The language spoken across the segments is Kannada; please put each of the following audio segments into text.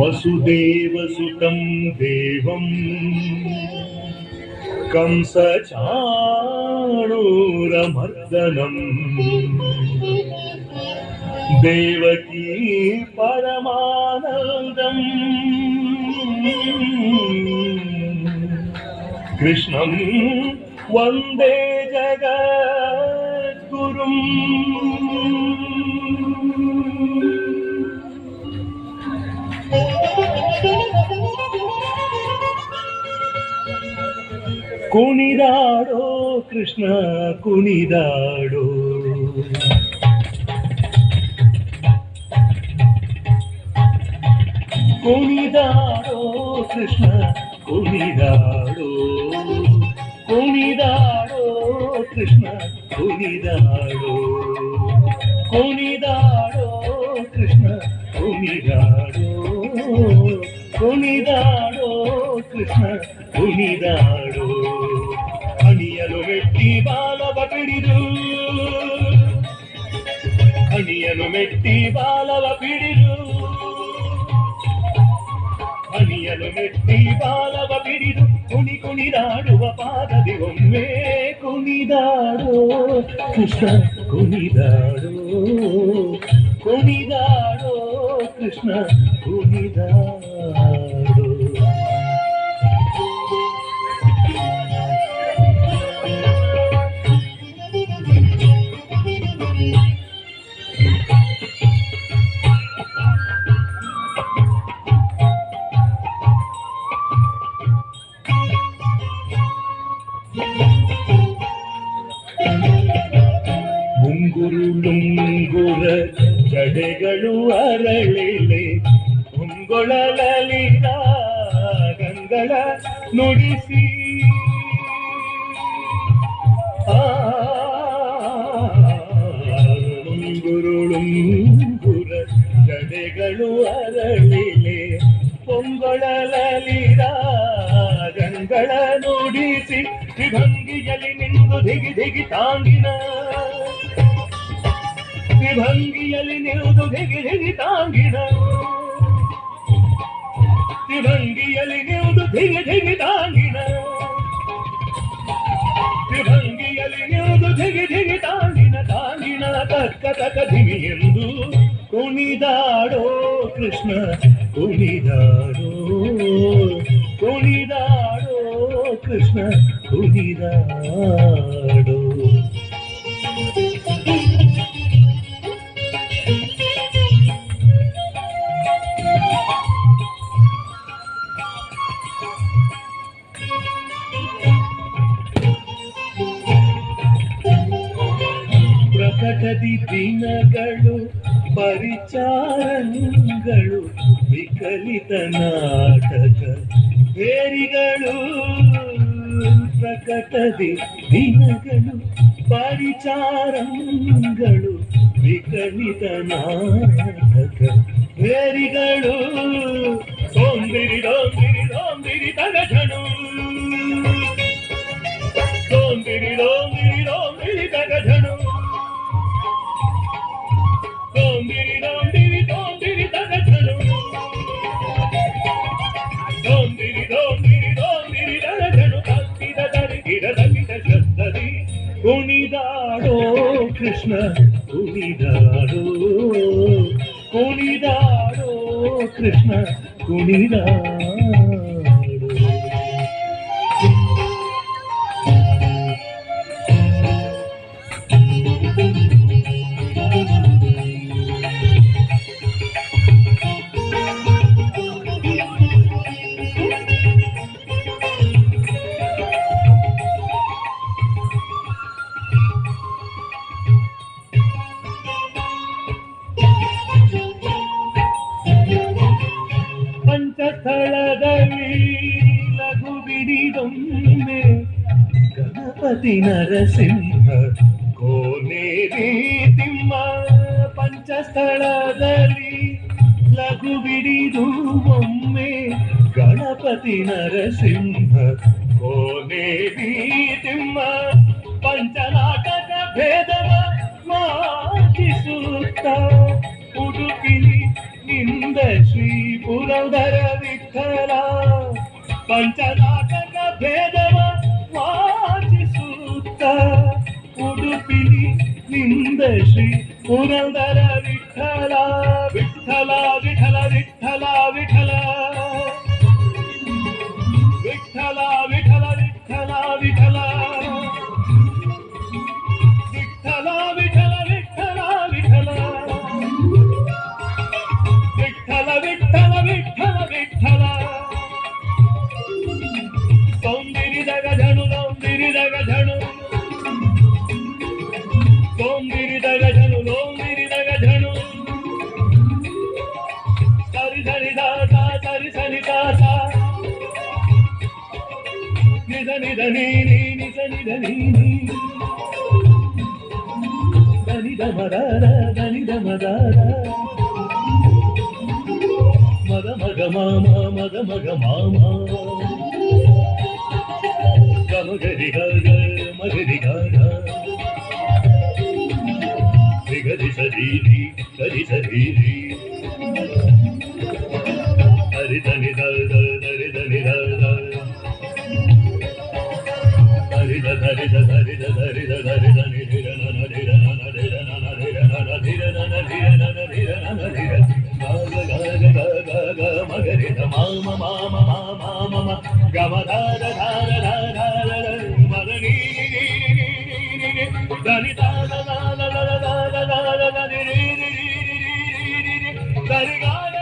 वसुदेवसुतं देवं कंसचाणूरमर्दनम् देवकी परमानन्दम् कृष्णं वन्दे जगद्गुरुम्। ಕುಣಿದಾಡೋ ಕೃಷ್ಣ ಕುಣಿದಾಡೋ, ಕುಣಿದಾಡೋ ಕೃಷ್ಣ ಕುಣಿದಾಡೋ, ಕುಣಿದಾಡೋ ಕೃಷ್ಣ ಕುಣಿದಾಡೋ, ಕುಣಿದಾಡೋ ಕೃಷ್ಣ ಕುಣಿದಾಡೋ, ಕುಣಿದಾಡೋ ಕೃಷ್ಣ ಕುಣಿದಾಡೋ. ಹಣಿಯಲು ಮೆಟ್ಟಿ ಬಾಲವ ಪಿಡಿದು, ಹಣಿಯಲು ಮೆಟ್ಟಿ ಬಾಲವ ಪಿಡಿದು, ಹಣಿಯಲು ಮೆಟ್ಟಿ ಬಾಲವ ಪಿಡಿದು ಕುಣಿ ಕುಣಿದಾಡುವ ಪಾದದಿ ಒಮ್ಮೆ ಕುಣಿದಾಡೋ ಕೃಷ್ಣ ಕುಣಿದಾಡೋ, ಕುಣಿದಾಡೋ ಕೃಷ್ಣ ಕುಣಿದಾಡೋ. ಮುಂಗುರುಳುಂಗುರ ಜಡೆಗಳು ಅರಳಿಲೆ, ಮುಂಗೊಳಲಿದ ಗಂಗಳ ನುಡಿಸಿ, ಮುಂಗುರುಳುಂಗುರ ಜಡೆಗಳು ಅರಳಿಲೆ, ಪೊಂಗೊಳಲಿದ ಗಂಗಳ ನುಡಿಸಿ, ವಿಭಂಗಿಯಲ್ಲಿ ನಿಂದು ದಿಗಿ ದಿಗಿ ತಾಂಗಿನ, ವಿಭಂಗಿಯಲ್ಲಿ ನಿಂದು ದಿಗಿ ದಿಗಿ ತಾಂಗಿನ, ವಿಭಂಗಿಯಲ್ಲಿ ನಿಂದು ದಿಗಿ ದಿಗಿ ತಾಂಗಿನ, ವಿಭಂಗಿಯಲ್ಲಿ ನಿಂದು ದಿಗಿ ದಿಗಿ ತಾಂಗಿನ, ತಾಂಗಿನ ತಕ್ಕ ತಕ್ಕ ದಿವಿ ಎಂದು ಕುಣಿದಾಡೋ ಕೃಷ್ಣ ಕುಣಿದಾಡೋ, ಕುಣಿದಾಡೋ ಕೃಷ್ಣ ಕುಣಿದಾಡೋ. ಪ್ರಕಟದಿ ದಿನಗಳು ಪರಿಚಾರಗಳು, ವಿಕಲಿತ ನಾಟಕ ಬೇರಿಗಳು, ಪ್ರಕಟದಿ ದಿನಗಳು ಪರಿಚಾರಗಳು, ವಿಕಲಿತ ನಾಟಕ ಬೇರಿಗಳು, ಸೋಂಬಿರಿ ಡೋಂಬಿರಿ ಡೋಂಬಿರಿ ತಗಜನು, ಸೋಂಬಿರಿ ಡೋಂಬಿರಿ ಡೋಂಬಿರಿ ತಗಜನು, ಡೋಂಬಿರಿ ಡೋಂಬಿರಿ ಡೋಂಬಿರಿ ತಗಜನು, ಡೋಂಬಿರಿ ಡೋಂಬಿರಿ ಡೋಂಬಿರಿ ತಗಜನು, ತಪ್ಪಿದ ತರಿಗಿಡ ತಪ್ಪಿದ ಶಬ್ದದಿ ಕುಣಿದಾಡೋ ಕೃಷ್ಣ ಕುಣಿದಾಡೋ, ಕುಣಿದಾಡೋ ಕೃಷ್ಣ ಕುಣಿದಾಡೋ. ಪಂಚಸ್ಥಳದಲ್ಲಿ ಲಘು ಬಿಡಿದೊಮ್ಮೆ ಗಣಪತಿ ನರಸಿಂಹ ಕೋನೇರಿ ತಿಮ್ಮ, ಪಂಚಸ್ಥಳದಲ್ಲಿ ಲಘು ಬಿಡಿದು ಒಮ್ಮೆ ಗಣಪತಿ ನರಸಿಂಹ ಕೋನೇರಿ ತಿಮ್ಮ, ಪಂಚನಾಟಕ ಭೇದವ ಮಾಚಿಸುತ್ತ ಉಡುಪಿಲಿ ನಿಂದ ಶ್ರೀ ಪುರಂದರ ವಿಠಲ ಪಂಚನಾಟಕ ಭೇದವ ವಾಚಿಸುತ್ತ ಉಡುಪಿಲಿ ನಿಂದ ಶ್ರೀ ಪುರಂದರ ವಿಠಲ ವಿಠಲ ವಿಠಲ ವಿಠಲ ವಿಠಲ ವಿಠಲ ವಿಠಲ ವಿಠಲ ವಿಠಲ ವಿಠಲ ವಿಠಲ ವಿಠಲ ವಿಠಲ ವಿಠಲ ವಿಠಲ ವಿಠಲ ವಿಠಲ ಸೌಂದಿರಿದಗ ಝಣು ಲೌಂದಿರಿದಗ ಝಣು ಸೌಂದಿರಿದಗ ಝಣು ಲೌಂದಿರಿದಗ ಝಣು ಸರಿ ಸರಿ ದಾಸ ಸರಿ ಸರಿ ದಾಸ ನಿಧ ನಿಧ ನೀನಿ ನಿಧ ನಿಧ ನೀನಿ ದನಿದ ಮದಾರ ದನಿದ ಮದಾರ ಮದ ಮಗ ಮಾಮ ಮದ ಮಗ ಮಾಮ ಗಮಗರಿ ಗಗ ಮಗರಿ ಗಗ ಗರಿ ಸರೀರಿ ಗರಿ ಸರೀರಿ ಹರಿ ಧನಿ ಧರಿ ಧನಿ ಧರಿ ಧರಿ ಧರಿ ಧರಿ ಧರಿ ಧನಿ ಧಿರ ನನ ಧಿರ ನನ ಧಿರ ನನ ಧಿರ ನನ ಧಿರ ನನ ಧಿರ ನನ ಧಿರ ನನ ಧಿರ ಮಗರಿ ಧ ಮಾಮ ಮಾಮ ಮಾಮ ಮಮ ಗಮ ಧಾರ ಧಾರ ಧಾರ ಮದನಿ ಧನಿ ಧಾರ ಧಾರ ಧಾರ ಧಾರ ಧನಿ ಧರಿ ಗಾರ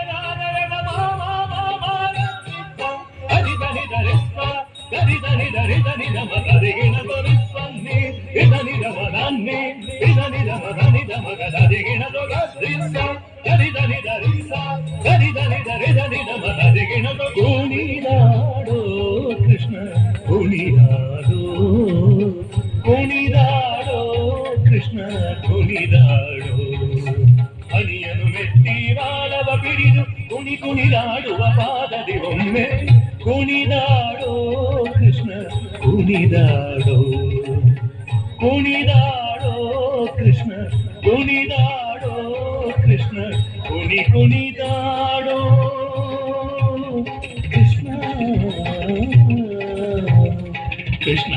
ಹರಿ ಧನಿ ಧರಿ ಧರಿ ಧನಿ ಧರಿ ಧನಿ ಧಮ ಧರಿಗಿಣ ತೋರಿಸ್ವನ್ನಿ ಇದನಿ ಧಮ ಧನ್ನಿ ಇದನಿ ಧಮ ಧನಿ ಧಮ ಧರಿಗಿಣ ತೋರಿಸ ಧರಿ ಧನಿ ಧರಿಸ ಧರಿ ಧನಿ ಧರಿ ಧನಿ ಧಮ ಧರಿಗಿಣ ಕುಣಿದಾಡೋ ಕೃಷ್ಣ ಕುಣಿದಾಡೋ ಕುಣಿದಾಡೋ ಕೃಷ್ಣ ಕುಣಿದಾಡೋ ಹನಿಯನು ಮೆಟ್ಟಿ ಬಾಳವ ಬಿಡಿದು ಕುಣಿ ಕುಣಿದಾಡುವ ಪಾದದಿ ಒಮ್ಮೆ ಕುಣಿದಾಡೋ ಕೃಷ್ಣ ಕುಣಿದಾಡೋ ಕುಣಿದಾಡೋ ಕೃಷ್ಣ ಕುಣಿದಾಡೋ ಕೃಷ್ಣ ಕುಣಿದಾಡೋ ಕೃಷ್ಣ ಕೃಷ್ಣ